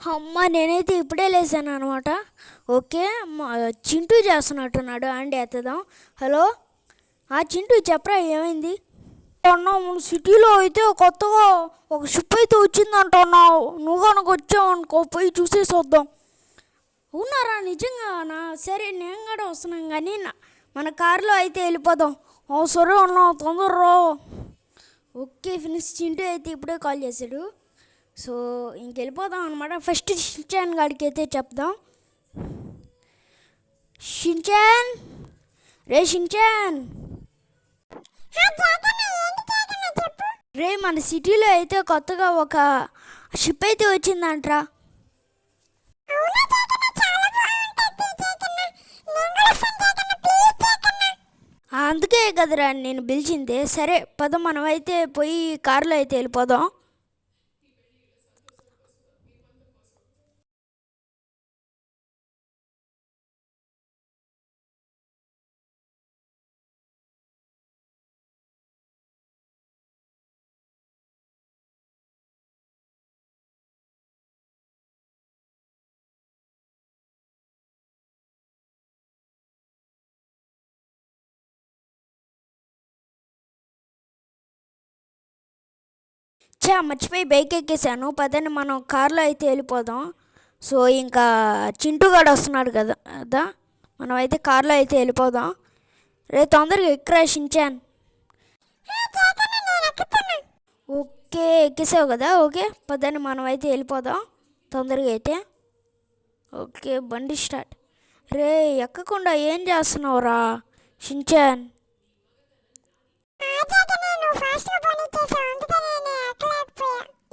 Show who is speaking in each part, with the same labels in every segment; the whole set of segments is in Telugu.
Speaker 1: అమ్మ నేనైతే ఇప్పుడే లేసాను అనమాట. ఓకే, చింటూ చేస్తున్నట్టున్నాడు అండి, ఎత్తదాం. హలో, చింటూ చెప్పరా ఏమైంది అన్నా? మన సిటీలో అయితే కొత్తగా ఒక షిప్ అయితే వచ్చిందంటున్నావు. నువ్వు కనుక వచ్చావు అనుకో, పోయి చూసేసి వద్దాం. ఉన్నారా నిజంగానా? సరే నేను కూడా వస్తున్నాం, కానీ మన కారులో అయితే వెళ్ళిపోదాం. సరే అన్నా, తొందరరా. Okay finish. చింటూ అయితే ఇప్పుడే కాల్ చేశాడు. సో ఇంకెళ్ళిపోదాం అనమాట. ఫస్ట్ షిన్చాన్ గాడికి అయితే చెప్దాం. షిన్చాన్, రే షిన్చాన్, రే మన సిటీలో అయితే కొత్తగా ఒక షిప్ అయితే వచ్చిందంట్రా. అందుకే కదరా నేను పిలిచిందే. సరే పద, మనమైతే పోయి కారులో అయితే వెళ్ళిపోదాం. మర్చిపోయి బైక్ ఎక్కేసాను. పదని మనం కార్లో అయితే వెళ్ళిపోదాం. సో ఇంకా చింటూగాడు వస్తున్నాడు కదా, మనం అయితే కార్లో అయితే వెళ్ళిపోదాం. రే తొందరగా ఎక్కరా షిన్చాన్. ఓకే ఎక్కేసావు కదా. ఓకే పదని మనం అయితే వెళ్ళిపోదాం తొందరగా అయితే. ఓకే బండి స్టార్ట్. రే ఎక్కకుండా ఏం చేస్తున్నావురా షిన్చాన్?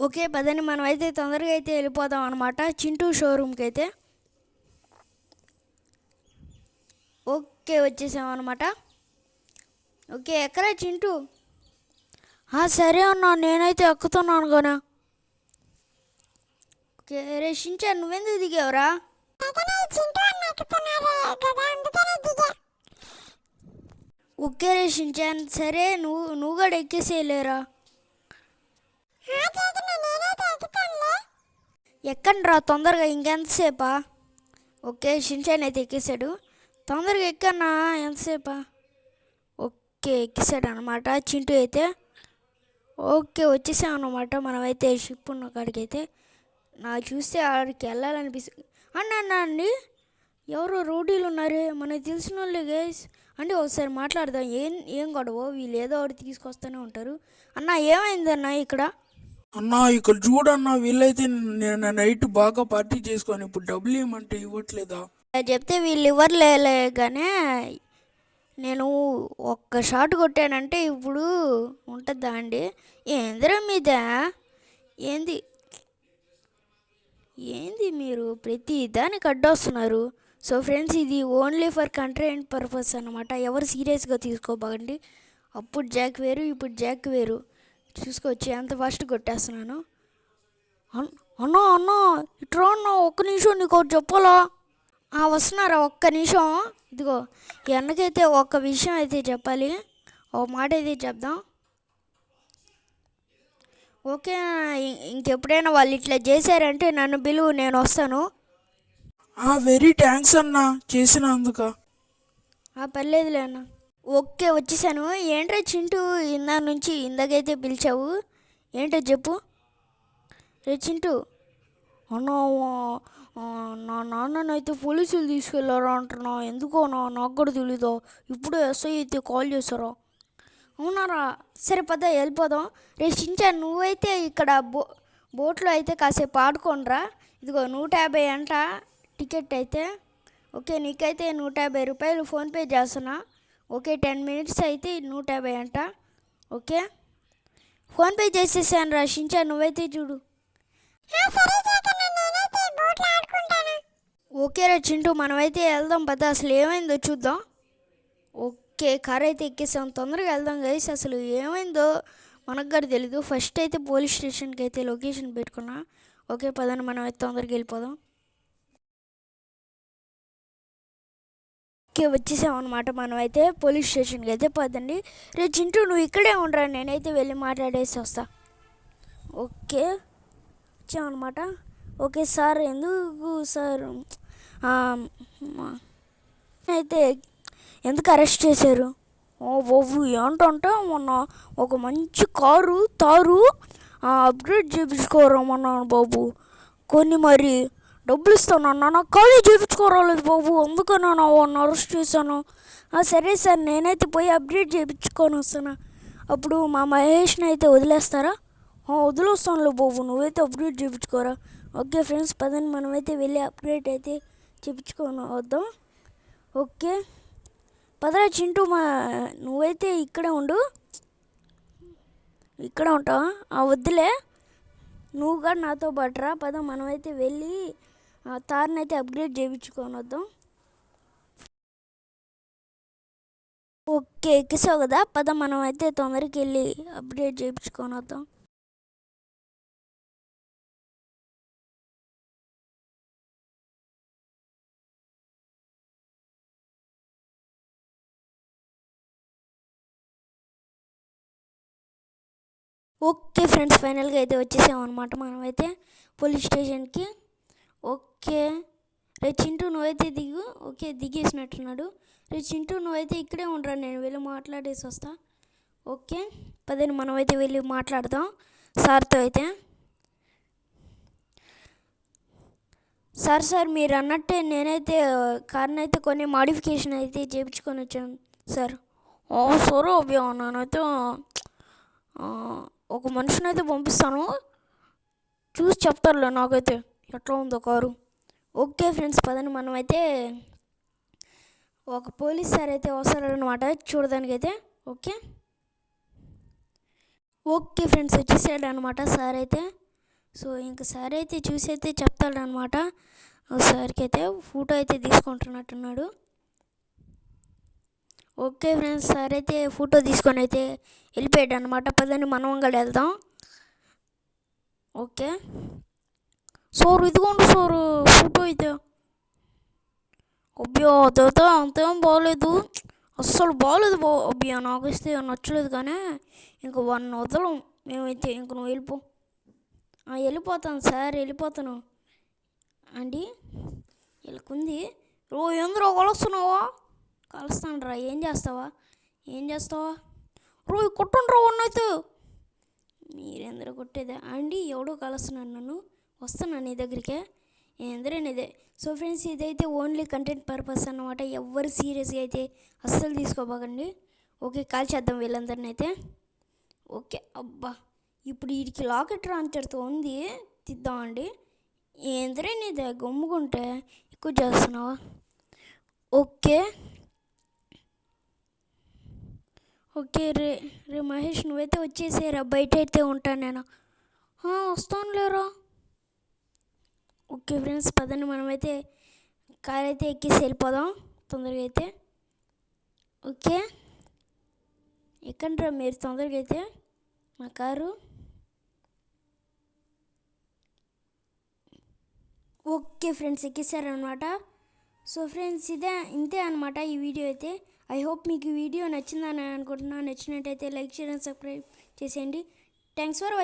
Speaker 1: ఓకే పదని మనం అయితే తొందరగా అయితే వెళ్ళిపోదాం అనమాట చింటూ షోరూమ్కి అయితే. ఓకే వచ్చేసాం అనమాట. ఓకే ఎక్కరా చింటూ? సరే అన్నా, నేనైతే ఎక్కుతున్నాను కదా. ఓకే రే షిన్చాన్, నువ్వెందుకు దిగావురా? ఓకే రే షిన్చాన్, సరే నువ్వు కూడా ఎక్కేసేయలేరా? ఎక్కండి రా తొందరగా, ఇంకెంతసేపా? ఓకే షిన్చాన్ అయితే ఎక్కేసాడు. తొందరగా ఎక్కన్నా, ఎంతసేపా? ఓకే ఎక్కేసాడు అనమాట చింటూ అయితే. ఓకే వచ్చేసాం అనమాట మనమైతే షిప్ ఉన్న కాడికి అయితే. నాకు చూస్తే ఆడికి వెళ్ళాలనిపిస్తుంది. అన్న అండి, ఎవరో రోడ్డులు ఉన్నారే, మనకు తెలిసిన వాళ్ళే గైస్ అంటే. ఒకసారి మాట్లాడదాం. ఏం గొడవ, వీళ్ళు ఏదో ఒకటి తీసుకొస్తూనే ఉంటారు. అన్న ఏమైందన్న ఇక్కడ?
Speaker 2: అన్నా ఇక్కడ చూడన్నా, వీళ్ళైతే నేను నైట్ బాగా పార్టీ చేసుకొని ఇప్పుడు డబ్బులు ఇవ్వమంటే ఇవ్వట్లేదా?
Speaker 1: చెప్తే వీళ్ళు ఇవ్వరులే, కానీ నేను ఒక్క షాట్ కొట్టానంటే ఇప్పుడు ఉంటుందా అండి? ఏందిరా మీద ఏంది ఏంది మీరు ప్రతి దానికి అడ్డొస్తున్నారు. సో ఫ్రెండ్స్, ఇది ఓన్లీ ఫర్ కంటెంట్ పర్పస్ అనమాట. ఎవరు సీరియస్గా తీసుకోబాగండి. అప్పుడు జాక్ వేరు, ఇప్పుడు జాక్ వేరు. చూసుకోవచ్చు ఎంత ఫాస్ట్ కొట్టేస్తున్నాను. అన్నా అన్నా ఇట్రా అన్నా, ఒక్క నిమిషం నీకు ఒకటి చెప్పాలా? వస్తున్నారా ఒక్క నిమిషం? ఇదిగో ఈ అన్నకైతే ఒక్క విషయం అయితే చెప్పాలి, ఒక మాట అయితే చెప్దాం. ఓకే ఇంకెప్పుడైనా వాళ్ళు ఇట్లా చేశారంటే నన్ను పిలువు, నేను వస్తాను.
Speaker 2: వెరీ థ్యాంక్స్ అన్నా చేసినందుక.
Speaker 1: పర్లేదులే అన్న. ఓకే వచ్చేసాను. ఏంట్రా చింటూ ఇందాకైతే పిలిచావు, ఏంటో చెప్పు. రే చింటూ, అన్నా నా నాన్ననైతే పోలీసులు తీసుకెళ్ళారా అంటున్నా. ఎందుకో నాకు కూడా తెలీదు. ఇప్పుడు ఎస్ఐ అయితే కాల్ చేశారా? అవునారా? సరే పద వెళ్ళిపోదాం. రే షిన్చాన్, నువ్వైతే ఇక్కడ బోట్లో అయితే కాసేపు ఆడుకోనరా. ఇదిగో 150 అంట టికెట్ అయితే. ఓకే నీకైతే 150 రూపాయలు ఫోన్పే చేస్తున్నా. ఓకే 10 మినిట్స్ అయితే 150 అంట. ఓకే ఫోన్పే చేసేసాను రా షిన్చాన్, నువ్వైతే చూడు. ఓకే రా చింటూ, మనమైతే వెళ్దాం పద. అసలు ఏమైందో చూద్దాం. ఓకే కార్ అయితే ఎక్కేసాం, తొందరగా వెళ్దాం గైస్. అసలు ఏమైందో మనకు కూడా తెలీదు. ఫస్ట్ అయితే పోలీస్ స్టేషన్కి అయితే లొకేషన్ పెట్టుకున్నా. ఓకే పదని మనం అయితే తొందరగా వెళ్ళిపోదాం. ఓకే వచ్చేసాం అనమాట మనం అయితే పోలీస్ స్టేషన్కి అయితే. పదండి. రే చింటూ నువ్వు ఇక్కడే ఉండరా, నేనైతే వెళ్ళి మాట్లాడేసి వస్తా. ఓకే వచ్చామన్నమాట. ఓకే సార్, ఎందుకు సార్ అయితే ఎందుకు అరెస్ట్ చేశారు? బాబు ఏంటంటే మొన్న ఒక మంచి తారు అప్గ్రేడ్ చేయించుకోరమ్మన్నాను బాబు. కొన్ని మరి డబ్బులు ఇస్తానన్నా నాకు ఖాళీ చేయించుకోరాలేదు బాబు, అందుకని నా వాడిని అరెస్ట్ చేశాను. సరే సార్, నేనైతే పోయి అప్గ్రేడ్ చేయించుకొని వస్తాను. అప్పుడు మా మహేష్ని అయితే వదిలేస్తారా? వదిలేస్తానులే బాబు, నువ్వైతే అప్గ్రేడ్ చేయించుకోరా. ఓకే ఫ్రెండ్స్, పదండి మనమైతే వెళ్ళి అప్గ్రేడ్ అయితే చేయించుకొని వద్దాం. ఓకే పదరా చింటూ, నువ్వైతే ఇక్కడే ఉండు. ఇక్కడ ఉంటావా? వద్దులే, నువ్వు కూడా నాతో పాటురా. పద మనమైతే వెళ్ళి తార్ని అయితే అప్గ్రేడ్ చేయించుకొని వద్దాం. ఓకే ఎక్కిసావు కదా, పద మనం అయితే తొందరకి వెళ్ళి అప్గ్రేడ్ చేయించుకొని వద్దాం. ఓకే ఫ్రెండ్స్, ఫైనల్గా అయితే వచ్చేసామన్నమాట మనమైతే పోలీస్ స్టేషన్కి. ఓకే రే చింటూ, నువ్వైతే దిగు. ఓకే దిగేసినట్టున్నాడు. రే చింటూ, నువ్వైతే ఇక్కడే ఉండరా, నేను వెళ్ళి మాట్లాడేసి వస్తా. ఓకే పదని మనమైతే వెళ్ళి మాట్లాడదాం సార్తో అయితే. సార్ మీరు అన్నట్టే నేనైతే కార్ని అయితే కొన్ని మాడిఫికేషన్ అయితే చేయించుకొని వచ్చాను సార్. సరే అభ్యా, నేనైతే ఒక మనిషిని అయితే పంపిస్తాను, చూసి చెప్తారులే నాకైతే ఎట్లా ఉందో కారు. ఓకే ఫ్రెండ్స్, పదని మనమైతే ఒక పోలీస్ సార్ అయితే వస్తారనమాట చూడడానికైతే. ఓకే ఫ్రెండ్స్, వచ్చేసాడు అనమాట సార్ అయితే. సో ఇంక సార్ అయితే చూసి అయితే చెప్తాడనమాట. సార్కి అయితే ఫోటో అయితే తీసుకుంటున్నట్టున్నాడు. ఓకే ఫ్రెండ్స్, సార్ అయితే ఫోటో తీసుకొని అయితే వెళ్ళిపోయాడు అనమాట. పదని మనం కూడా వెళ్దాం. ఓకే సార్, ఇదిగోండి సార్ ఫోటో అయితే. అబ్బా అదైతే అంతేం బాగోలేదు, అస్సలు బాగోలేదు అబ్బా, నాకు ఇస్తే నచ్చలేదు. కానీ ఇంక 1 వదలం మేమైతే. ఇంక నువ్వు వెళ్ళిపో. వెళ్ళిపోతాను సార్, వెళ్ళిపోతాను అండి. వీళ్ళకుంది ఎందులో కలుస్తున్నావా? కలుస్తాను రా. ఏం చేస్తావా? కొట్టండి రా ఉన్నైతే. మీరెందరూ కొట్టేదా అండి? ఎవడో కలుస్తున్నాను, నన్ను వస్తున్నాను నీ దగ్గరికే. ఏంద్రేనిదే. సో ఫ్రెండ్స్, ఇదైతే ఓన్లీ కంటెంట్ పర్పస్ అన్నమాట. ఎవ్వరు సీరియస్గా అయితే అస్సలు తీసుకోబాకండి. ఓకే కాల్ చేద్దాం వీళ్ళందరినీ అయితే. ఓకే అబ్బా, ఇప్పుడు వీడికి లాకెట్ రాంచర్తో ఉంది, తిద్దామండి. ఏంద్రేనిదే గమ్ముకుంటే ఎక్కువ చేస్తున్నావా? ఓకే రే మహేష్, నువ్వైతే వచ్చేసేరా, బయట అయితే ఉంటాను నేను. వస్తాను లేరా. ఓకే ఫ్రెండ్స్, పదండి మనమైతే కార్ అయితే ఎక్కేసి వెళ్ళిపోదాం తొందరగా అయితే. ఓకే ఎక్కండిరా మీరు తొందరగా అయితే మా కారు. ఓకే ఫ్రెండ్స్, ఎక్కేసారనమాట. సో ఫ్రెండ్స్, ఇంతే అనమాట ఈ వీడియో అయితే. ఐ హోప్ మీకు ఈ వీడియో నచ్చిందని అనుకుంటున్నాను. నచ్చినట్టయితే లైక్ చేయడం, సబ్స్క్రైబ్ చేసేయండి. Thanks for watching.